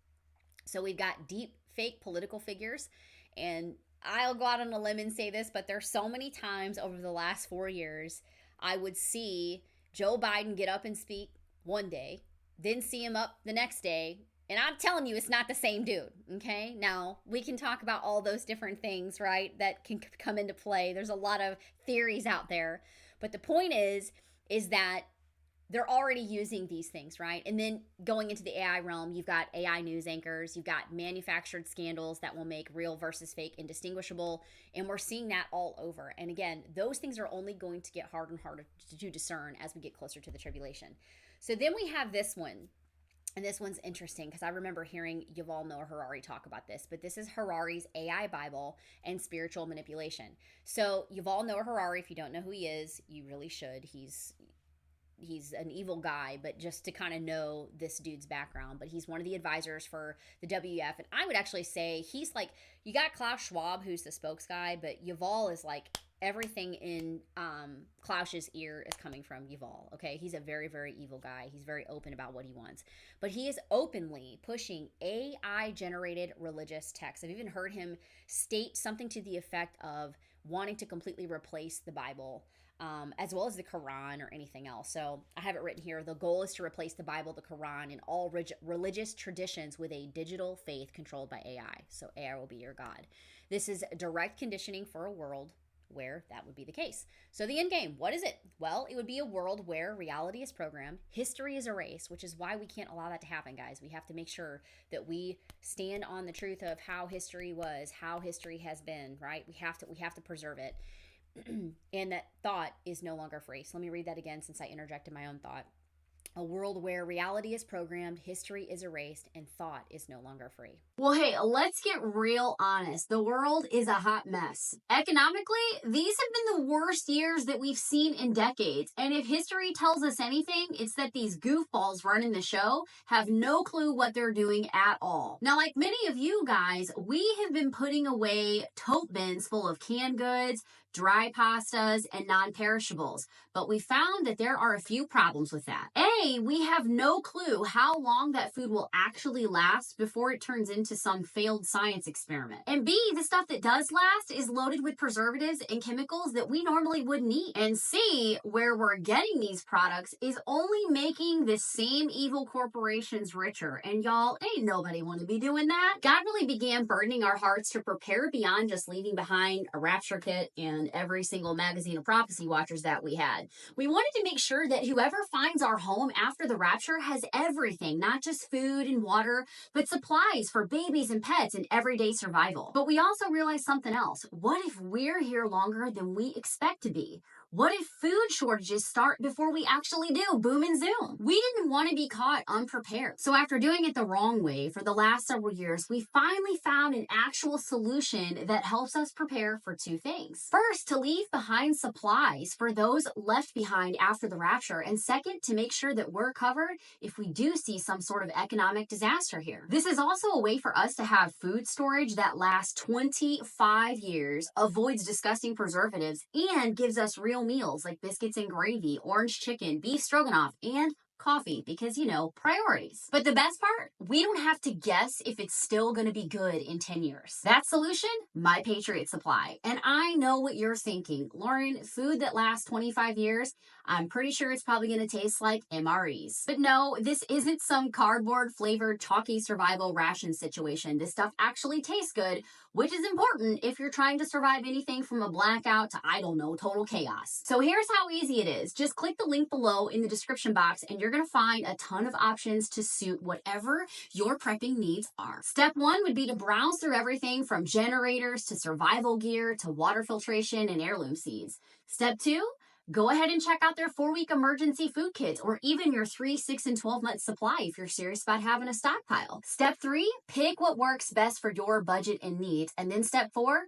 So we've got deep fake political figures, and I'll go out on a limb and say this, but there's so many times over the last 4 years I would see Joe Biden get up and speak one day, then see him up the next day, and I'm telling you, it's not the same dude, okay? Now, we can talk about all those different things, right, that can come into play. There's a lot of theories out there, but the point is that they're already using these things, right? And then going into the AI realm, you've got AI news anchors, you've got manufactured scandals that will make real versus fake indistinguishable, and we're seeing that all over. And again, those things are only going to get harder and harder to discern as we get closer to the tribulation. So then we have this one, and this one's interesting because I remember hearing Yuval Noah Harari talk about this, but this is Harari's AI Bible and spiritual manipulation. So Yuval Noah Harari, if you don't know who he is, you really should. He's an evil guy, but just to kind of know this dude's background. But he's one of the advisors for the WF, and I would actually say he's like, you got Klaus Schwab, who's the spokes guy, but Yuval is like everything in Klaus's ear is coming from Yuval. Okay, he's a very, very evil guy. He's very open about what he wants, but he is openly pushing AI generated religious texts. I've even heard him state something to the effect of wanting to completely replace the Bible, as well as the Quran or anything else. So I have it written here. The goal is to replace the Bible, the Quran, and all religious traditions with a digital faith controlled by AI. So AI will be your God. This is direct conditioning for a world where that would be the case. So the end game, what is it? Well, it would be a world where reality is programmed, history is erased, which is why we can't allow that to happen, guys. We have to make sure that we stand on the truth of how history was, how history has been, right? We have to preserve it. And that thought is no longer free. So let me read that again since I interjected my own thought. A world where reality is programmed, history is erased, and thought is no longer free. Well, hey, let's get real honest. The world is a hot mess. Economically, these have been the worst years that we've seen in decades. And if history tells us anything, it's that these goofballs running the show have no clue what they're doing at all. Now, like many of you guys, we have been putting away tote bins full of canned goods, dry pastas, and non-perishables. But we found that there are a few problems with that. A, we have no clue how long that food will actually last before it turns into some failed science experiment. And B, the stuff that does last is loaded with preservatives and chemicals that we normally wouldn't eat. And C, where we're getting these products is only making the same evil corporations richer. And y'all, ain't nobody want to be doing that. God really began burdening our hearts to prepare beyond just leaving behind a rapture kit and every single magazine of prophecy watchers that we had. We wanted to make sure that whoever finds our home after the rapture has everything, not just food and water, but supplies for babies and pets and everyday survival. But we also realized something else. What if we're here longer than we expect to be? What if food shortages start before we actually do? Boom and zoom. We didn't want to be caught unprepared. So after doing it the wrong way for the last several years, we finally found an actual solution that helps us prepare for two things. First, to leave behind supplies for those left behind after the rapture. And second, to make sure that we're covered if we do see some sort of economic disaster here. This is also a way for us to have food storage that lasts 25 years, avoids disgusting preservatives, and gives us real meals like biscuits and gravy, orange chicken, beef stroganoff, and coffee because, priorities. But the best part, we don't have to guess if it's still going to be good in 10 years. That solution, my Patriot Supply. And I know what you're thinking. Lauren, food that lasts 25 years, I'm pretty sure it's probably going to taste like MREs. But no, this isn't some cardboard flavored chalky survival ration situation. This stuff actually tastes good, which is important if you're trying to survive anything from a blackout to, I don't know, total chaos. So here's how easy it is. Just click the link below in the description box and you're going to find a ton of options to suit whatever your prepping needs are. Step one would be to browse through everything from generators to survival gear to water filtration and heirloom seeds. Step two, go ahead and check out their 4-week emergency food kits or even your 3, 6, and 12-month supply if you're serious about having a stockpile. Step 3, pick what works best for your budget and needs. And then step 4,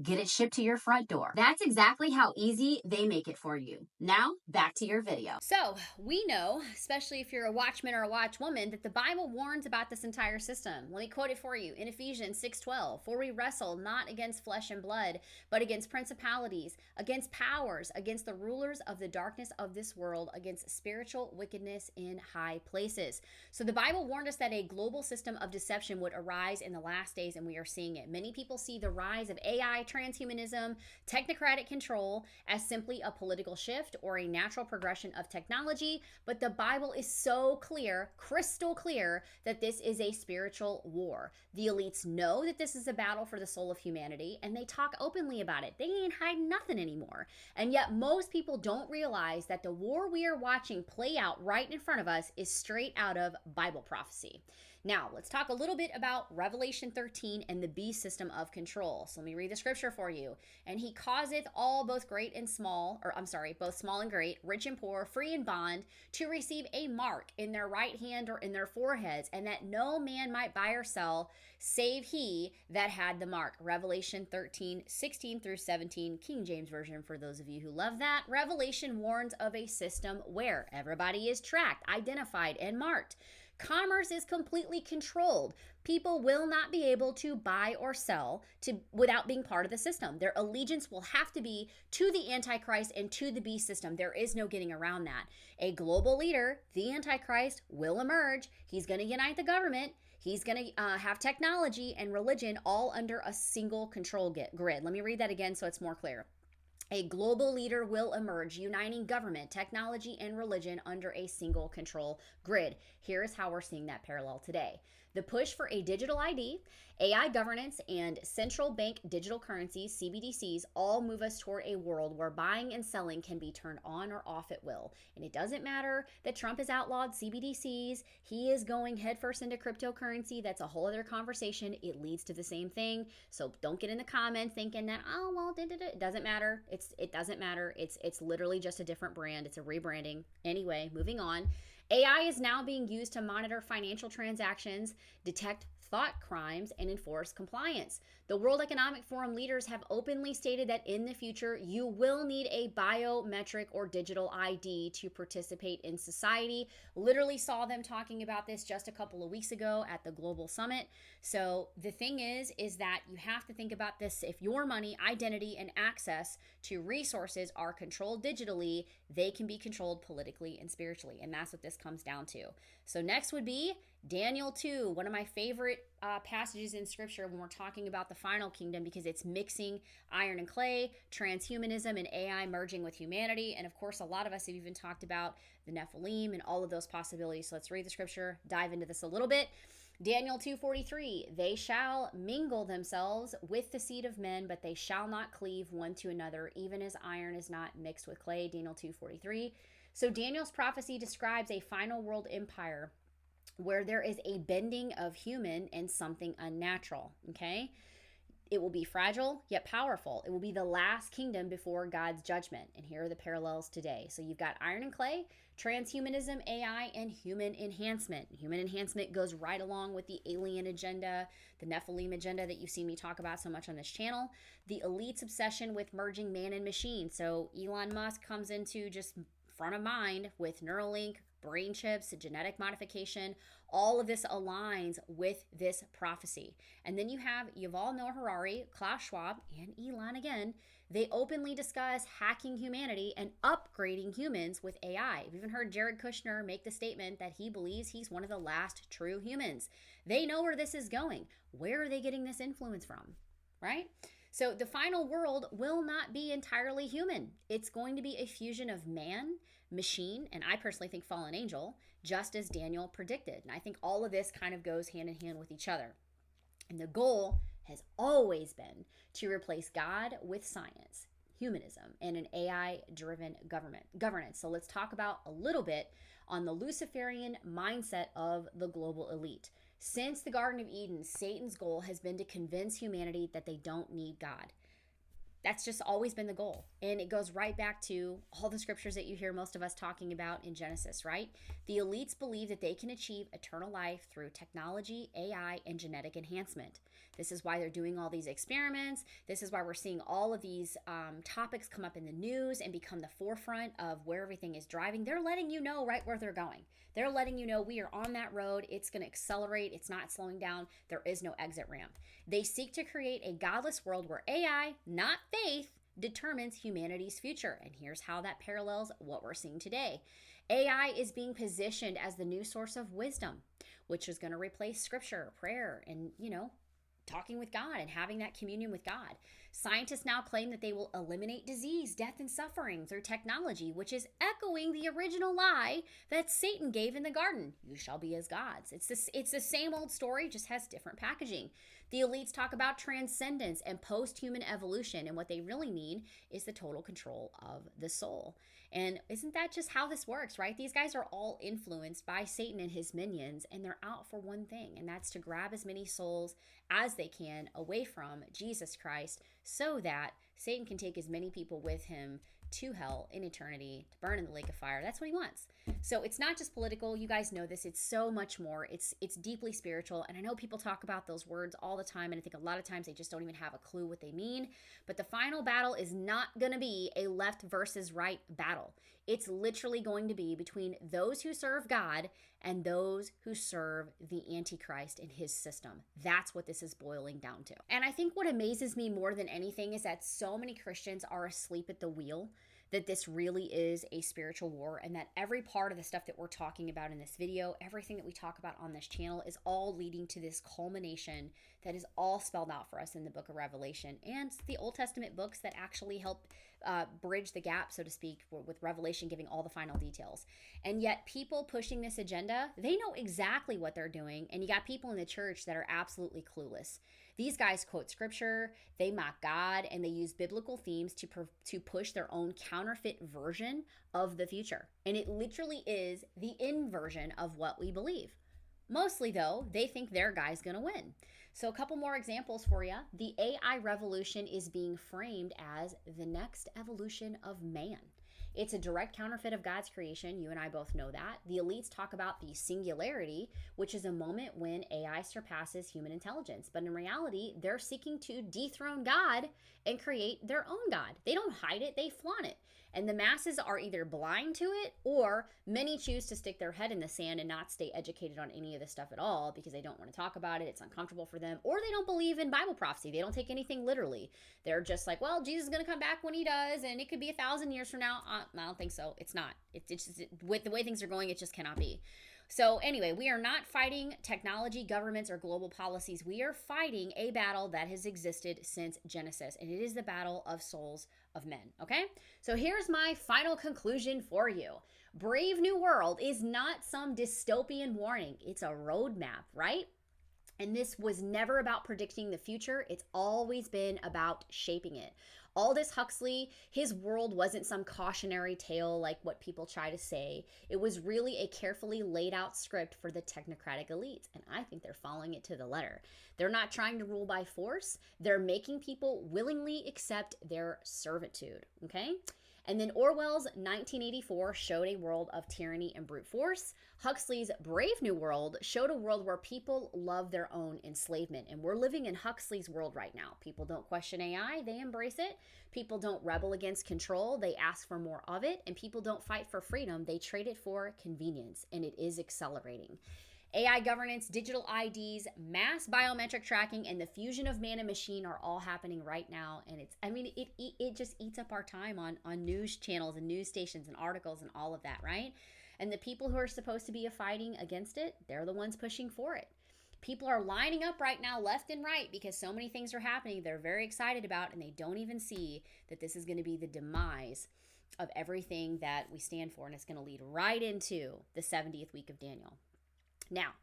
get it shipped to your front door. That's exactly how easy they make it for you. Now, back to your video. So, we know, especially if you're a watchman or a watchwoman, that the Bible warns about this entire system. Let me quote it for you in Ephesians 6:12. For we wrestle not against flesh and blood, but against principalities, against powers, against the rulers of the darkness of this world, against spiritual wickedness in high places. So the Bible warned us that a global system of deception would arise in the last days, and we are seeing it. Many people see the rise of AI, transhumanism, technocratic control as simply a political shift or a natural progression of technology, but the Bible is so clear, crystal clear, that this is a spiritual war. The elites know that this is a battle for the soul of humanity, and they talk openly about it. They ain't hiding nothing anymore. And yet most people don't realize that the war we are watching play out right in front of us is straight out of Bible prophecy. Now, let's talk a little bit about Revelation 13 and the beast system of control. So let me read the scripture for you. And he causeth all, both great and small, both small and great, rich and poor, free and bond, to receive a mark in their right hand or in their foreheads, and that no man might buy or sell, save he that had the mark. Revelation 13, 16 through 17, King James Version for those of you who love that. Revelation warns of a system where everybody is tracked, identified, and marked. Commerce is completely controlled. People will not be able to buy or sell without being part of the system. Their allegiance will have to be to the Antichrist and to the beast system. There is no getting around that. A global leader, the Antichrist, will emerge. He's going to unite the government. He's going to have technology and religion all under a single control grid. Let me read that again so it's more clear. A global leader will emerge, uniting government, technology, and religion under a single control grid. Here's how we're seeing that parallel today. The push for a digital ID, AI governance, and central bank digital currencies, CBDCs, all move us toward a world where buying and selling can be turned on or off at will. And it doesn't matter that Trump has outlawed CBDCs. He is going headfirst into cryptocurrency. That's a whole other conversation. It leads to the same thing. So don't get in the comments thinking that, oh, well, it doesn't matter. It doesn't matter. It's literally just a different brand. It's a rebranding. Anyway, moving on. AI is now being used to monitor financial transactions, detect thought crimes, and enforce compliance. The World Economic Forum leaders have openly stated that in the future, you will need a biometric or digital ID to participate in society. Literally saw them talking about this just a couple of weeks ago at the Global Summit. So the thing is that you have to think about this. If your money, identity, and access to resources are controlled digitally, they can be controlled politically and spiritually. And that's what this comes down to. So next would be Daniel 2, one of my favorite passages in scripture when we're talking about the final kingdom, because it's mixing iron and clay, transhumanism, and AI merging with humanity. And of course, a lot of us have even talked about the Nephilim and all of those possibilities. So let's read the scripture, dive into this a little bit. Daniel 2:43, they shall mingle themselves with the seed of men, but they shall not cleave one to another, even as iron is not mixed with clay. Daniel 2:43. So Daniel's prophecy describes a final world empire where there is a bending of human and something unnatural, okay? It will be fragile yet powerful. It will be the last kingdom before God's judgment. And here are the parallels today. So you've got iron and clay, transhumanism, AI, and human enhancement. Human enhancement goes right along with the alien agenda, the Nephilim agenda that you've seen me talk about so much on this channel. The elite's obsession with merging man and machine. So Elon Musk comes into just front of mind with Neuralink, brain chips, genetic modification. All of this aligns with this prophecy. And then you have Yuval Noah Harari, Klaus Schwab, and Elon again. They openly discuss hacking humanity and upgrading humans with AI. We've even heard Jared Kushner make the statement that he believes he's one of the last true humans. They know where this is going. Where are they getting this influence from, right? So the final world will not be entirely human. It's going to be a fusion of man, machine, and I personally think fallen angel, just as Daniel predicted. And I think all of this kind of goes hand in hand with each other. And the goal has always been to replace God with science, humanism, and an AI-driven governance. So let's talk about a little bit on the Luciferian mindset of the global elite. Since the Garden of Eden, Satan's goal has been to convince humanity that they don't need God. That's just always been the goal. And it goes right back to all the scriptures that you hear most of us talking about in Genesis, right? The elites believe that they can achieve eternal life through technology, AI, and genetic enhancement. This is why they're doing all these experiments. This is why we're seeing all of these topics come up in the news and become the forefront of where everything is driving. They're letting you know right where they're going. They're letting you know we are on that road. It's going to accelerate. It's not slowing down. There is no exit ramp. They seek to create a godless world where AI, not faith, determines humanity's future. And here's how that parallels what we're seeing today. AI is being positioned as the new source of wisdom, which is going to replace scripture, prayer, and, talking with God and having that communion with God. Scientists now claim that they will eliminate disease, death, and suffering through technology, which is echoing the original lie that Satan gave in the garden. You shall be as gods. It's the same old story, just has different packaging. The elites talk about transcendence and post-human evolution, and what they really mean is the total control of the soul. And isn't that just how this works, right? These guys are all influenced by Satan and his minions, and they're out for one thing, and that's to grab as many souls as they can away from Jesus Christ so that Satan can take as many people with him to hell in eternity to burn in the lake of fire. That's what he wants. So it's not just political. You guys know this. It's so much more. It's deeply spiritual. And I know people talk about those words all the time, and I think a lot of times they just don't even have a clue what they mean. But the final battle is not going to be a left versus right battle. It's literally going to be between those who serve God and those who serve the Antichrist and his system. That's what this is boiling down to. And I think what amazes me more than anything is that so many Christians are asleep at the wheel, that this really is a spiritual war, and that every part of the stuff that we're talking about in this video, everything that we talk about on this channel is all leading to this culmination that is all spelled out for us in the book of Revelation and the Old Testament books that actually help bridge the gap, so to speak, with Revelation giving all the final details. And yet people pushing this agenda, they know exactly what they're doing, and you got people in the church that are absolutely clueless. These guys quote scripture, they mock God, and they use biblical themes to push their own counterfeit version of the future. And it literally is the inversion of what we believe. Mostly, though, they think their guy's going to win. So a couple more examples for you. The AI revolution is being framed as the next evolution of man. It's a direct counterfeit of God's creation. You and I both know that. The elites talk about the singularity, which is a moment when AI surpasses human intelligence. But in reality, they're seeking to dethrone God and create their own God. They don't hide it, they flaunt it. And the masses are either blind to it, or many choose to stick their head in the sand and not stay educated on any of this stuff at all because they don't want to talk about it. It's uncomfortable for them, or they don't believe in Bible prophecy. They don't take anything literally. They're just like, well, Jesus is going to come back when he does, and it could be 1,000 years from now. I don't think so. It's not. It's just, with the way things are going, it just cannot be. So anyway, we are not fighting technology, governments, or global policies. We are fighting a battle that has existed since Genesis, and it is the battle of souls of men, okay? So here's my final conclusion for you. Brave New World is not some dystopian warning. It's a roadmap, right? And this was never about predicting the future. It's always been about shaping it. Aldous Huxley, his world wasn't some cautionary tale like what people try to say. It was really a carefully laid out script for the technocratic elites, and I think they're following it to the letter. They're not trying to rule by force. They're making people willingly accept their servitude, okay? And then Orwell's 1984 showed a world of tyranny and brute force. Huxley's Brave New World showed a world where people love their own enslavement. And we're living in Huxley's world right now. People don't question AI, they embrace it. People don't rebel against control, they ask for more of it. And people don't fight for freedom, they trade it for convenience. And it is accelerating. AI governance, digital IDs, mass biometric tracking, and the fusion of man and machine are all happening right now. And it just eats up our time on news channels and news stations and articles and all of that, right? And the people who are supposed to be fighting against it, they're the ones pushing for it. People are lining up right now left and right because so many things are happening they're very excited about, and they don't even see that this is going to be the demise of everything that we stand for, and it's going to lead right into the 70th week of Daniel. Now,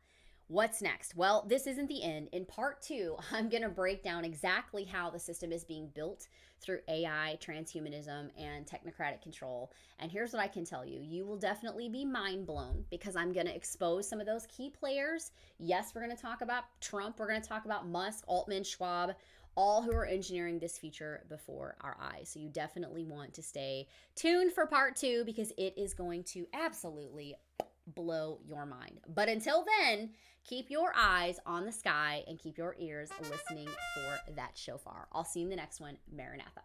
what's next? Well, this isn't the end. In part 2, I'm going to break down exactly how the system is being built through AI, transhumanism, and technocratic control. And here's what I can tell you. You will definitely be mind blown because I'm going to expose some of those key players. Yes, we're going to talk about Trump. We're going to talk about Musk, Altman, Schwab, all who are engineering this future before our eyes. So you definitely want to stay tuned for part 2 because it is going to absolutely blow your mind. But until then, keep your eyes on the sky and keep your ears listening for that shofar. I'll see you in the next one. Maranatha.